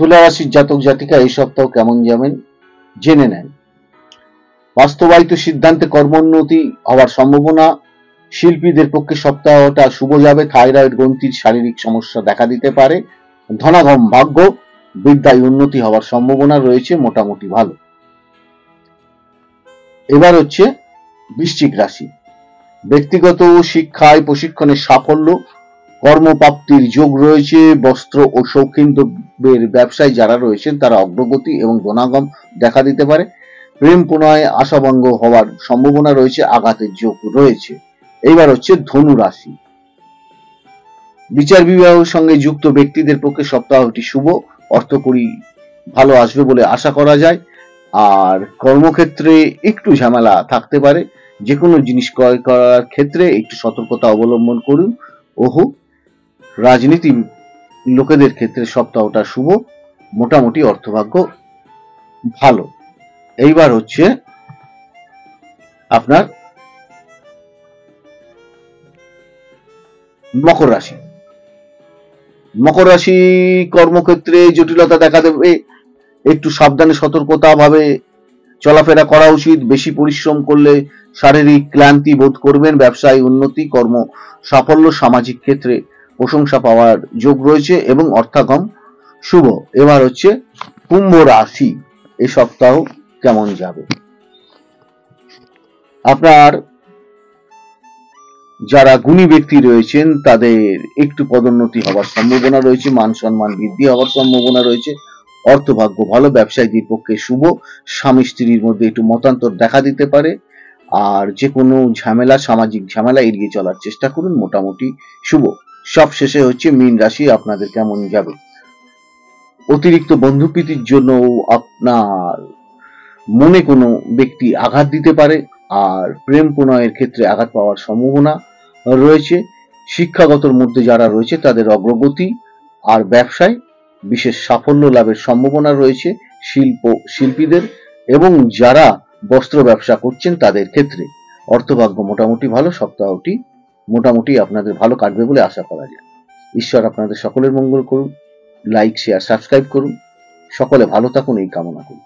তুলা রাশির জাতক জাতিকা এই সপ্তাহ কেমন যাবেন জেনে নেন। বাস্তবায়িত সিদ্ধান্তে কর্মোন্নতি হওয়ার সম্ভাবনা। শিল্পীদের পক্ষে সপ্তাহটা শুভ যাবে। থাইরয়েড গ্রন্থির শারীরিক সমস্যা দেখা দিতে পারে। ধনাগম ভাগ্য, বিদ্যায় উন্নতি হওয়ার সম্ভাবনা রয়েছে, মোটামুটি ভালো। এবার হচ্ছে বৃশ্চিক রাশি। ব্যক্তিগত শিক্ষায় প্রশিক্ষণের সাফল্য, কর্মপ্রাপ্তির যোগ রয়েছে। বস্ত্র ও শৌখিন দ্রব্যের ব্যবসায় যারা রয়েছেন তারা অগ্রগতি এবং ধনাগম দেখা দিতে পারে। প্রেম প্রণয়ে আশাভঙ্গ হওয়ার সম্ভাবনা রয়েছে, আঘাতের যোগ রয়েছে। এইবার হচ্ছে ধনু রাশি। বিচার বিভাগের সঙ্গে যুক্ত ব্যক্তিদের পক্ষে সপ্তাহটি শুভ, অর্থকরী ভালো আসবে বলে আশা করা যায়। আর কর্মক্ষেত্রে একটু ঝামেলা থাকতে পারে, যে কোনো জিনিস ক্রয় করার ক্ষেত্রে একটু সতর্কতা অবলম্বন করুন। ওহো, রাজনীতি লোকেদের ক্ষেত্রে সপ্তাহটা শুভ, মোটামুটি অর্থভাগ্য ভালো। এইবার হচ্ছে আপনার মকর রাশি। মকর রাশি কর্মক্ষেত্রে জটিলতা দেখা দেবে, একটু সাবধানে সতর্কতা ভাবে চলাফেরা করা উচিত। বেশি পরিশ্রম করলে শারীরিক ক্লান্তি বোধ করবেন। ব্যবসায় উন্নতি, কর্ম সাফল্য, সামাজিক ক্ষেত্রে প্রশংসা পাওয়ার যোগ রয়েছে এবং অর্থাগম শুভ। এবার হচ্ছে কুম্ভ রাশি, এই সপ্তাহ কেমন যাবে। আপনার যারা গুণী ব্যক্তি রয়েছেন তাদের একটু পদোন্নতি হওয়ার সম্ভাবনা রয়েছে, মান সম্মান বৃদ্ধি হওয়ার সম্ভাবনা রয়েছে। অর্থভাগ্য ভালো, ব্যবসায়ীদের পক্ষে শুভ। স্বামী স্ত্রীর মধ্যে একটু মতান্তর দেখা দিতে পারে। আর যে কোনো ঝামেলা, সামাজিক ঝামেলা এড়িয়ে চলার চেষ্টা করুন, মোটামুটি শুভ। সব শেষে হচ্ছে মীন রাশি, আপনাদের কেমন যাবে। অতিরিক্ত বন্ধুপ্রীতির জন্য আপনার মনে কোনো ব্যক্তি আঘাত দিতে পারে, আর প্রেম প্রণয়ের ক্ষেত্রে আঘাত পাওয়ার সম্ভাবনা রয়েছে। শিক্ষাগতর মধ্যে যারা রয়েছে তাদের অগ্রগতি, আর ব্যবসায় বিশেষ সাফল্য লাভের সম্ভাবনা রয়েছে শিল্পীদের এবং যারা বস্ত্র ব্যবসা করছেন তাদের ক্ষেত্রে। অর্থভাগ্য মোটামুটি ভালো, সপ্তাহটি মোটামুটি আপনাদের ভালো কাটবে বলে আশা করা যায়। ঈশ্বর আপনাদের সকলের মঙ্গল করুন। লাইক, শেয়ার, সাবস্ক্রাইব করুন। সকলে ভালো থাকুন এই কামনা করি।